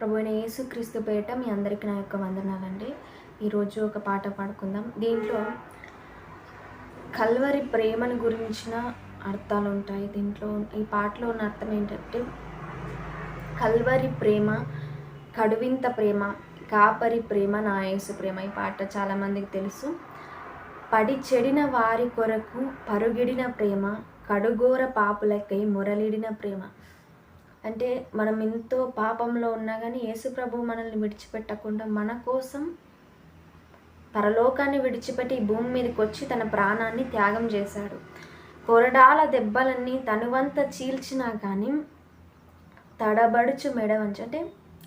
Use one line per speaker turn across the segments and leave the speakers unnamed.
ప్రభువైన యేసుక్రీస్తు పేరిట మీ అందరికీ నా యొక్క వందనాలండి. ఈరోజు ఒక పాట పాడుకుందాం. దీంట్లో కల్వరి ప్రేమను గురించిన అర్థాలు ఉంటాయి. దీంట్లో ఈ పాటలో ఉన్న అర్థం ఏంటంటే, కల్వరి ప్రేమ, కడువింత ప్రేమ, కాపరి ప్రేమ, నా యేసు ప్రేమ. ఈ పాట చాలామందికి తెలుసు. పడి చెడిన వారి కొరకు పరుగిడిన ప్రేమ, కడుగోర పాపులకై మురళిడిన ప్రేమ. అంటే మనం ఎంతో పాపంలో ఉన్నా కానీ యేసుప్రభు మనల్ని విడిచిపెట్టకుండా మన కోసం పరలోకాన్ని విడిచిపెట్టి ఈ భూమి మీదకి వచ్చి తన ప్రాణాన్ని త్యాగం చేశాడు. కొరడాల దెబ్బలన్నీ తనువంత చీల్చినా కానీ తడబడుచు మెడవంచి, అంటే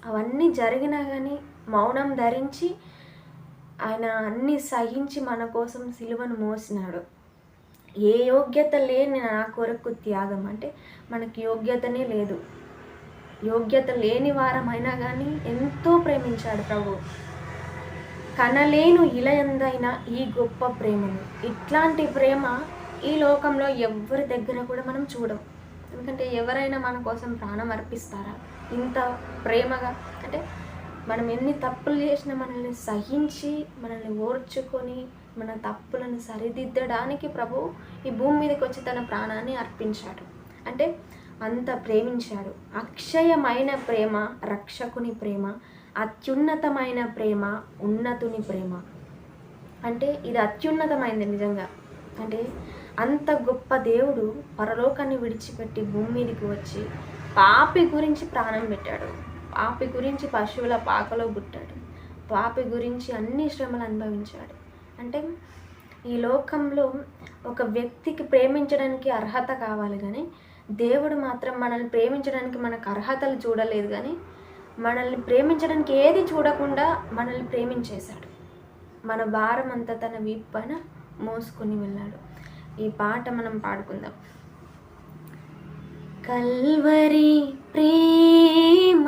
అవన్నీ జరిగినా కానీ మౌనం ధరించి ఆయన అన్నీ సహించి మన కోసం సిలువను మోసినాడు. ఏ యోగ్యత లేని నా కొరకు త్యాగం, అంటే మనకి యోగ్యతనే లేదు. యోగ్యత లేని వారమైనా కానీ ఎంతో ప్రేమించాడు ప్రభు. కనలేను ఇలయందైన ఈ గొప్ప ప్రేమను. ఇట్లాంటి ప్రేమ ఈ లోకంలో ఎవరి దగ్గర కూడా మనం చూడం. ఎందుకంటే ఎవరైనా మన కోసం ప్రాణం అర్పిస్తారా ఇంత ప్రేమగా? అంటే మనం ఎన్ని తప్పులు చేసినా మనల్ని సహించి మనల్ని ఓర్చుకొని మన తప్పులను సరిదిద్దడానికి ప్రభు ఈ భూమి మీదకి వచ్చి తన ప్రాణాన్ని అర్పించాడు. అంటే అంత ప్రేమించాడు. అక్షయమైన ప్రేమ రక్షకుని ప్రేమ, అత్యున్నతమైన ప్రేమ ఉన్నతుని ప్రేమ. అంటే ఇది అత్యున్నతమైనది నిజంగా. అంటే అంత గొప్ప దేవుడు పరలోకాన్ని విడిచిపెట్టి భూమి మీదకి వచ్చి పాపి గురించి ప్రాణం పెట్టాడు. పాపి గురించి పశువుల పాకలో పుట్టాడు. పాపి గురించి అన్ని శ్రమలు అనుభవించాడు. అంటే ఈ లోకంలో ఒక వ్యక్తికి ప్రేమించడానికి అర్హత కావాలి, కానీ దేవుడు మాత్రం మనల్ని ప్రేమించడానికి మనకు అర్హతలు చూడలేదు, కానీ మనల్ని ప్రేమించడానికి ఏది చూడకుండా మనల్ని ప్రేమించేశాడు. మన భారం అంతా తన వీపు పైన మోసుకొని వెళ్ళాడు. ఈ పాట మనం పాడుకుందాం. కల్వరి ప్రేమ,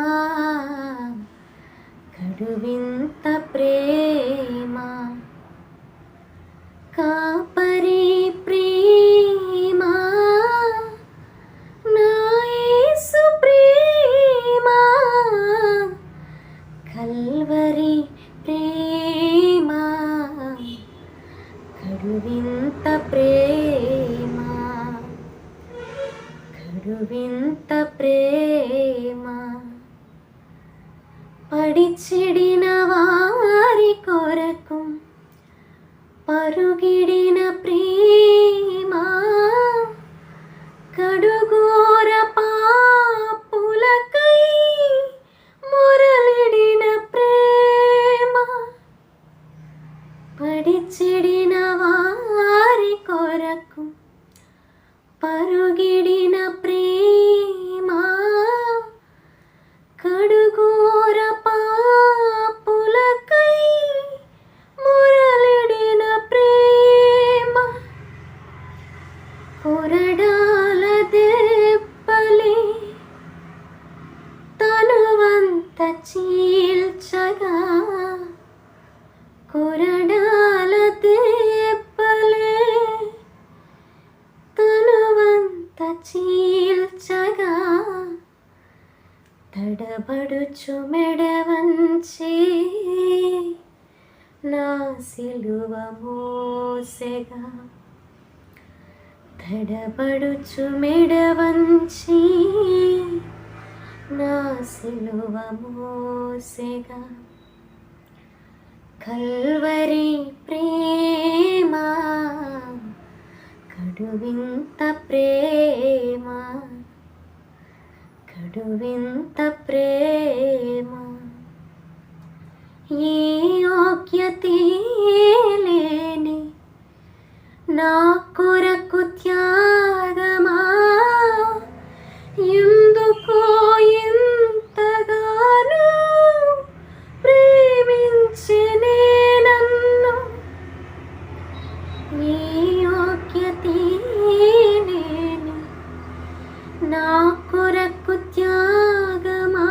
కడువింత ప్రేమ, కాపరి ప్రేమ, నా యేసు ప్రేమ. కల్వరి ప్రేమ, కడువింత ప్రేమ, కడువింత ప్రేమ. పడి చెడిన వారి కొరకు పరుగిడిన ప్రేమ, కడుగోర పాపులకై మురళిడిన ప్రేమ. పడి చెడిన వారి కొరకు పరుగిడిన ప్రేమ, కడుగోర పాపులకై మురళిడిన ప్రేమ. కొరడాల దెబ్బలే తనువంత చీల్చగా, కొరడాల దెబ్బలే తనువంత చీల్చగా, తడబడుచు మెడవంచి నా సిలువ మోసెగా. తడబడుచు మెడవంచి నా సిలువ మోసెగా. కల్వరి ప్రేమ, కడువింత ప్రేమ, కడువింత ప్రేమ. ఏ యోగ్యతే లేని నా కొరకు త్యాగమా, ఎందుకో ఎంతగానో ప్రేమించెనే నన్ను. ఏ యోగ్యతే లేని నా కొరకు త్యాగమా,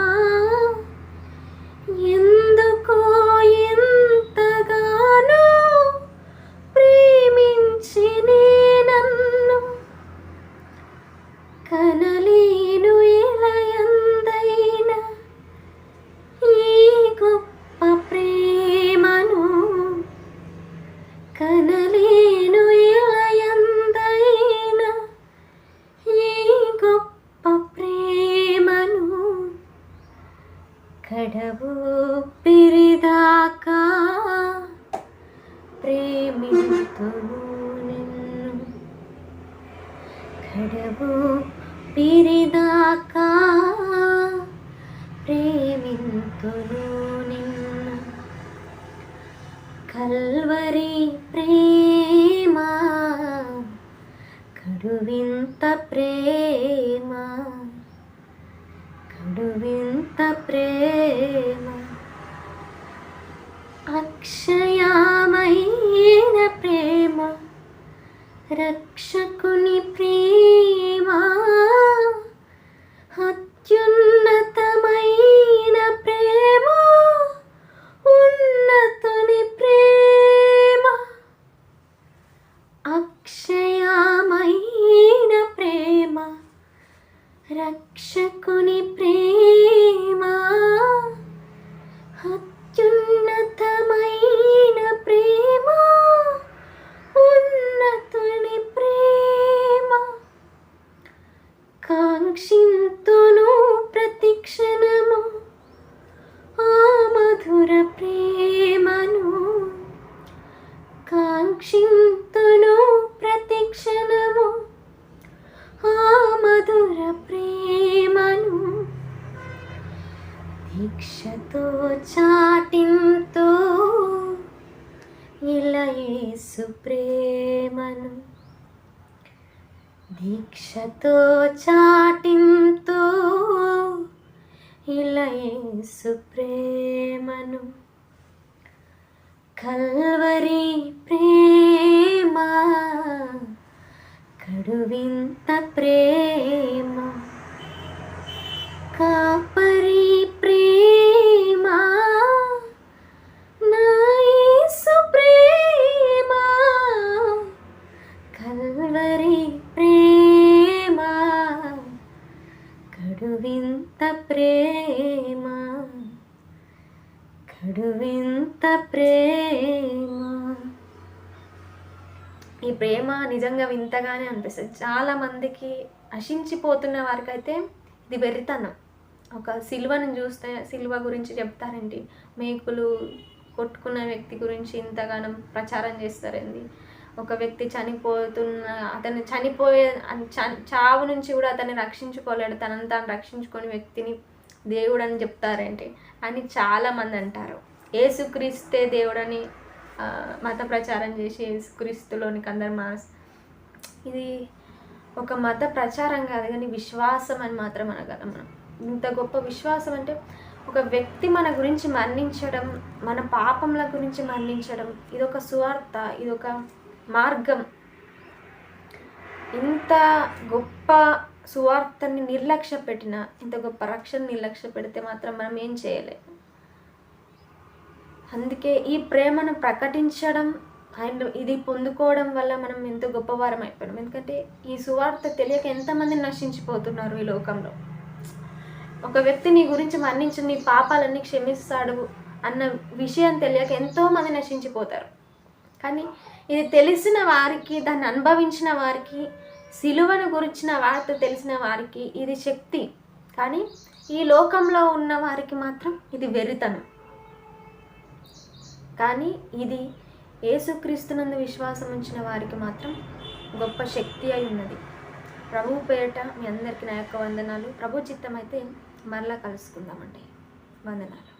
కడవూపిరిదాకా ప్రేమింతును నిన్ను, కడవూపిరిదాకా ప్రేమింతును నిన్ను. కల్వరి ప్రేమ కడువింత ప్రేమ, కడువింత ప్రేమ. అక్షయమైన ప్రేమ, రక్షకుని ప్రేమ, అత్యున్నతమైన ప్రేమ, ఉన్నతుని ప్రేమ. అక్షయమైన ప్రేమ, రక్షకుని ప్రేమ, అత్యున్నతమైన ప్రేమ, ఉన్నతుని ప్రేమ. కాంక్షింతును ప్రతిక్షణము ఆ మధుర ప్రేమను, కాంక్షింతును ప్రతిక్షణము ఆ మధుర ప్రేమను. దీక్షతో చాటింతో ఇలా యేసు ప్రేమను, దీక్షతో చాటింతో ఇలా యేసు ప్రేమను. కల్వరి ప్రేమ కడువింత ప్రేమ, కాపరి ప్రేమ నా యేసు ప్రేమ. కల్వరి ప్రేమ కడువింత ప్రేమ, కడువింత ప్రేమ. ఈ ప్రేమ నిజంగా వింతగానే అనిపిస్తుంది. చాలామందికి నశించిపోతున్న వారికైతే ఇది వెర్రితనం. ఒక సిలువను చూస్తే సిలువ గురించి చెప్తారండి, మేకులు కొట్టుకున్న వ్యక్తి గురించి ఇంతగానం ప్రచారం చేస్తారండి. ఒక వ్యక్తి అతను చనిపోయే చావు నుంచి కూడా అతన్ని రక్షించుకోలేడు, తనను తాను రక్షించుకొని వ్యక్తిని దేవుడు అని చెప్తారంటే అని చాలామంది అంటారు. యేసుక్రీస్తే దేవుడని మత ప్రచారం చేసి యేసుక్రీస్తులోనికి అందరు ఇది ఒక మత ప్రచారం కాదు కానీ విశ్వాసం అని మాత్రం అనగలం మనం. ఇంత గొప్ప విశ్వాసం అంటే ఒక వ్యక్తి మన గురించి మరణించడం, మన పాపంల గురించి మరణించడం, ఇదొక సువార్త, ఇదొక మార్గం. ఇంత గొప్ప సువార్తని నిర్లక్ష్య పెట్టిన, ఇంత గొప్ప రక్షణ నిర్లక్ష్య పెడితే మాత్రం మనం ఏం చేయలేము. అందుకే ఈ ప్రేమను ప్రకటించడం అండ్ ఇది పొందుకోవడం వల్ల మనం ఎంతో గొప్పవారం అయిపోయాం. ఎందుకంటే ఈ సువార్త తెలియక ఎంతమంది నశించిపోతున్నారు ఈ లోకంలో. ఒక వ్యక్తి నీ గురించి మరణించి నీ పాపాలన్నీ క్షమిస్తాడు అన్న విషయం తెలియక ఎంతోమంది నశించిపోతారు. కానీ ఇది తెలిసిన వారికి, దాన్ని అనుభవించిన వారికి, సిలువను గురించిన వార్త తెలిసిన వారికి ఇది శక్తి. కానీ ఈ లోకంలో ఉన్న వారికి మాత్రం ఇది వెర్రితనం. కానీ ఇది యేసుక్రీస్తునందు విశ్వాసం ఉంచిన వారికి మాత్రం గొప్ప శక్తి అయి ఉన్నది. ప్రభువు పేరిట మీ అందరికీ నా యొక్క వందనాలు. ప్రభు చిత్తమైతే మరలా కలుసుకుందామండి. వందనాలు.